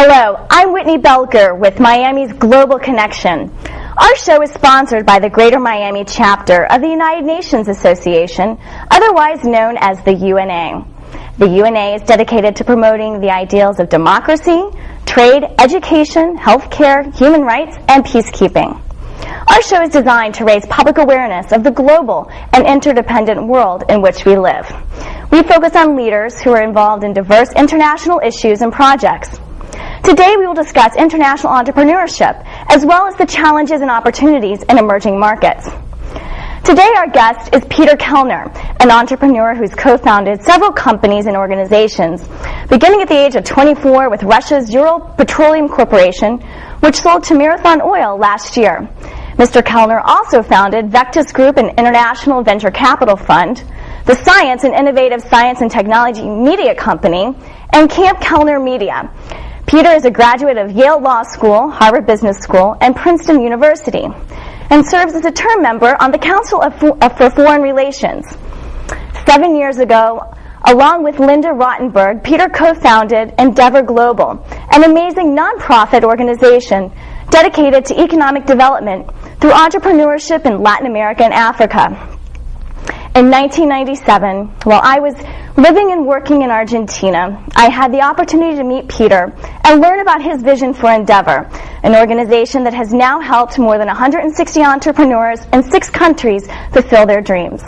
Hello, I'm Whitney Belker with Miami's Global Connection. Our show is sponsored by the Greater Miami chapter of the United Nations Association, otherwise known as the UNA. The UNA is dedicated to promoting the ideals of democracy, trade, education, healthcare, human rights, and peacekeeping. Our show is designed to raise public awareness of the global and interdependent world in which we live. We focus on leaders who are involved in diverse international issues and projects. Today we will discuss international entrepreneurship, as well as the challenges and opportunities in emerging markets. Today our guest is Peter Kellner, an entrepreneur who's co-founded several companies and organizations, beginning at the age of 24 with Russia's Ural Petroleum Corporation, which sold to Marathon Oil last year. Mr. Kellner also founded Vectus Group, an international venture capital fund, the Science and Innovative Science and Technology Media Company, and Camp Kellner Media. Peter is a graduate of Yale Law School, Harvard Business School, and Princeton University, and serves as a term member on the Council for Foreign Relations. 7 years ago, along with Linda Rottenberg, Peter co-founded Endeavor Global, an amazing nonprofit organization dedicated to economic development through entrepreneurship in Latin America and Africa. In 1997, while I was living and working in Argentina, I had the opportunity to meet Peter and learn about his vision for Endeavor, an organization that has now helped more than 160 entrepreneurs in 6 countries fulfill their dreams.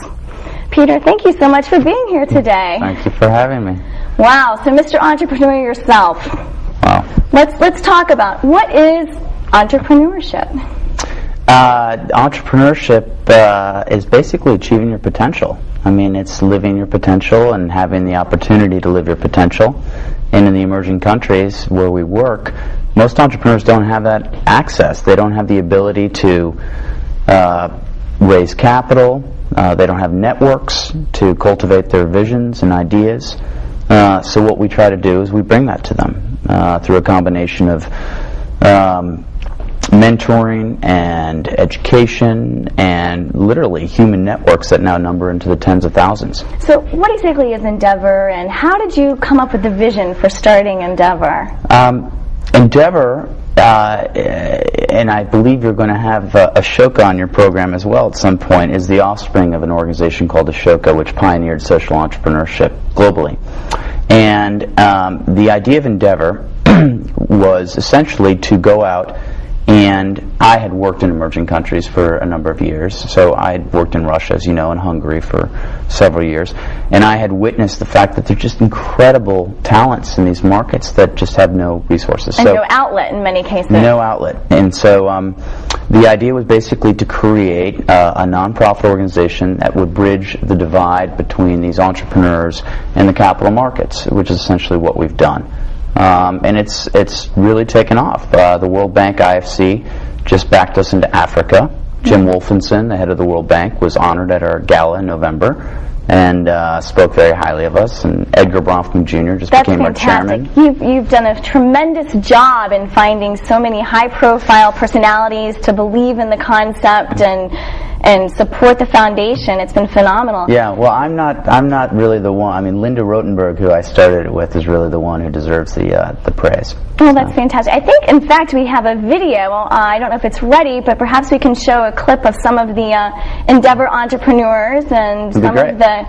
Peter, thank you so much for being here today. Thank you for having me. Wow, so Mr. Entrepreneur yourself. Wow. Let's talk about what is entrepreneurship. Entrepreneurship is basically achieving your potential. I mean, it's living your potential and having the opportunity to live your potential. And in the emerging countries where we work, most entrepreneurs don't have that access. They don't have the ability to raise capital. They don't have networks to cultivate their visions and ideas. So what we try to do is we bring that to them through a combination of mentoring and education and literally human networks that now number into the tens of thousands. So what exactly is Endeavor, and how did you come up with the vision for starting Endeavor? Endeavor, and I believe you're going to have Ashoka on your program as well at some point, is the offspring of an organization called Ashoka, which pioneered social entrepreneurship globally. And the idea of Endeavor was essentially to go out, and I had worked in emerging countries for a number of years. So I had worked in Russia, as you know, and Hungary for several years. And I had witnessed the fact that there are just incredible talents in these markets that just have no resources. And so, no outlet in many cases. No outlet. And so the idea was basically to create a nonprofit organization that would bridge the divide between these entrepreneurs and the capital markets, which is essentially what we've done. And it's really taken off. The World Bank IFC just backed us into Africa. Jim Wolfenson, the head of the World Bank, was honored at our gala in November and spoke very highly of us. And Edgar Bronfman Jr. just became our chairman. You've done a tremendous job in finding so many high-profile personalities to believe in the concept and support the foundation. It's been phenomenal. Yeah, well, I'm not really the one. I mean, Linda Rottenberg, who I started it with, is really the one who deserves the praise. Well, that's fantastic. I think, in fact, we have a video. I don't know if it's ready, but perhaps we can show a clip of some of the Endeavor entrepreneurs and some of the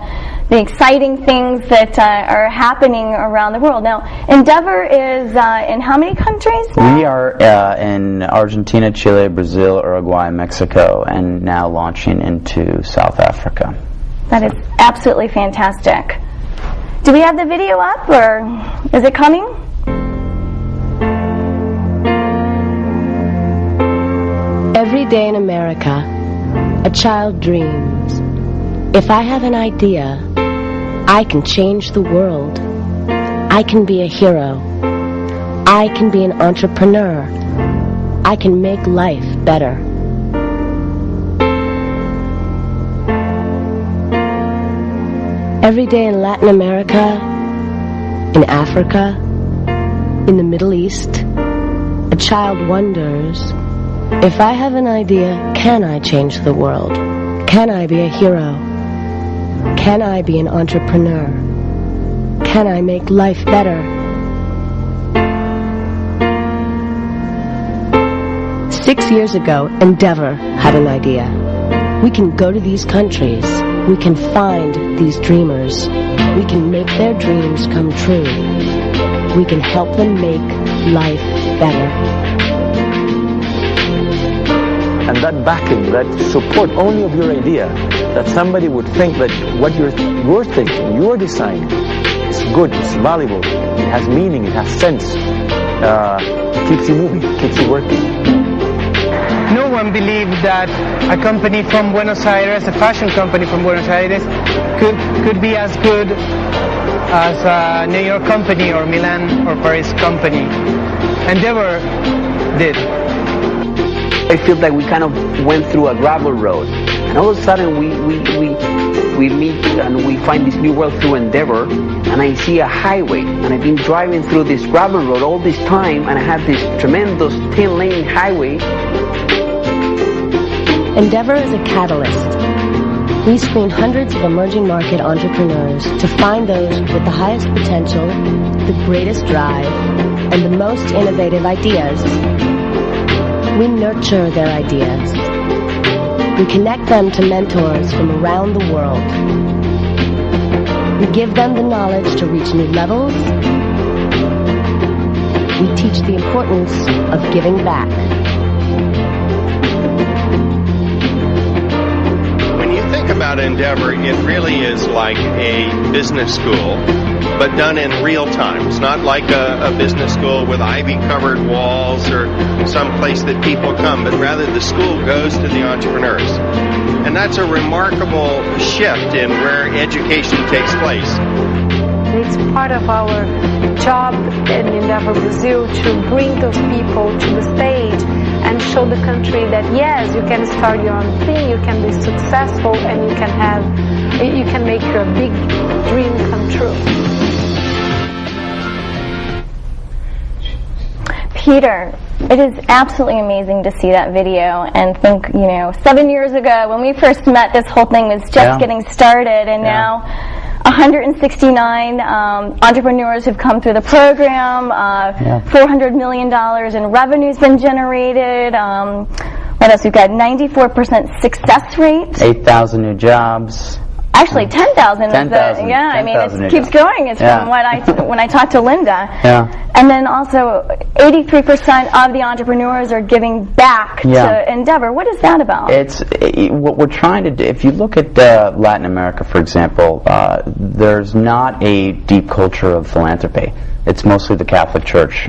exciting things that are happening around the world. Now, Endeavor is in how many countries now? We are in Argentina, Chile, Brazil, Uruguay, Mexico, and now launching into South Africa. That is absolutely fantastic. Do we have the video up, or is it coming? Every day in America, a child dreams. If I have an idea, I can change the world. I can be a hero. I can be an entrepreneur. I can make life better. Every day in Latin America, in Africa, in the Middle East, a child wonders, if I have an idea, can I change the world? Can I be a hero? Can I be an entrepreneur? Can I make life better? 6 years ago, Endeavor had an idea. We can go to these countries. We can find these dreamers. We can make their dreams come true. We can help them make life better. And that backing, that support only of your idea, that somebody would think that what you're thinking, your design, is good, it's valuable, it has meaning, it has sense, keeps you moving, keeps you working. No one believed that a company from Buenos Aires, a fashion company from Buenos Aires, could be as good as a New York company or Milan or Paris company. Endeavor did. I feel like we kind of went through a gravel road, and all of a sudden we meet and we find this new world through Endeavor, and I see a highway, and I've been driving through this gravel road all this time, and I have this tremendous 10-lane highway. Endeavor is a catalyst. We screen hundreds of emerging market entrepreneurs to find those with the highest potential, the greatest drive, and the most innovative ideas. We nurture their ideas. We connect them to mentors from around the world. We give them the knowledge to reach new levels. We teach the importance of giving back. When you think about Endeavor, it really is like a business school, but done in real time. It's not like a business school with ivy-covered walls or some place that people come, but rather the school goes to the entrepreneurs. And that's a remarkable shift in where education takes place. It's part of our job in Endeavor Brazil to bring those people to the stage and show the country that yes, you can start your own thing, you can be successful, and you can make your big dream come true. Peter, it is absolutely amazing to see that video and think, 7 years ago when we first met, this whole thing was just getting started, and now 169 entrepreneurs have come through the program, $400 million in revenue's been generated. What else? We've got 94% success rate. 8,000 new jobs. Actually, 10,000. 10,000. Yeah, I mean, it keeps growing. It's from when I talked to Linda. Yeah. And then also, 83% of the entrepreneurs are giving back to Endeavor. What is that about? It's what we're trying to do. If you look at Latin America, for example, there's not a deep culture of philanthropy. It's mostly the Catholic Church,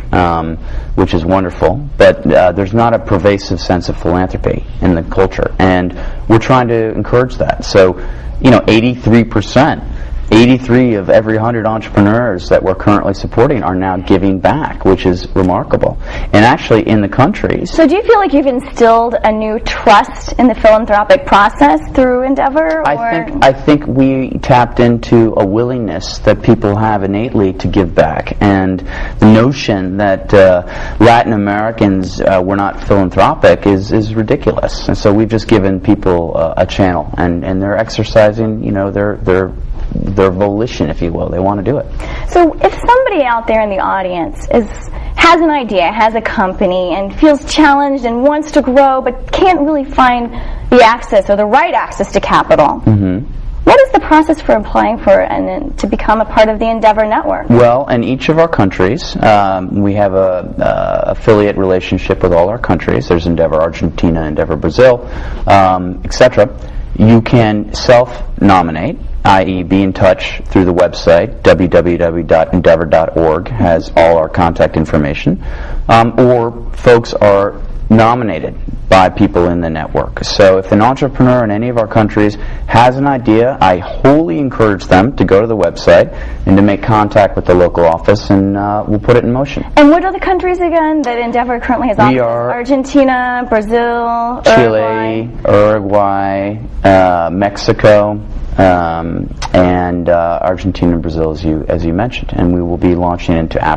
which is wonderful, but there's not a pervasive sense of philanthropy in the culture, and we're trying to encourage that. So, 83%. 83 of every 100 entrepreneurs that we're currently supporting are now giving back, which is remarkable. And actually, in the countries... So do you feel like you've instilled a new trust in the philanthropic process through Endeavor? I think we tapped into a willingness that people have innately to give back. And the notion that Latin Americans were not philanthropic is ridiculous. And so we've just given people a channel, and they're exercising, their volition, if you will. They want to do it. So if somebody out there in the audience has an idea, has a company, and feels challenged and wants to grow but can't really find the access or the right access to capital, what is the process for applying for and to become a part of the Endeavor network? Well, in each of our countries, we have a affiliate relationship with all our countries. There's Endeavor Argentina, Endeavor Brazil, etc. You can self-nominate, i.e. be in touch through the website, www.endeavor.org, has all our contact information, or folks are nominated by people in the network. So if an entrepreneur in any of our countries has an idea, I wholly encourage them to go to the website and to make contact with the local office, and we'll put it in motion. And what are the countries again that Endeavor currently has offices? Argentina, Brazil, Chile, Uruguay, Mexico, and Argentina and Brazil, as you mentioned. And we will be launching into Africa.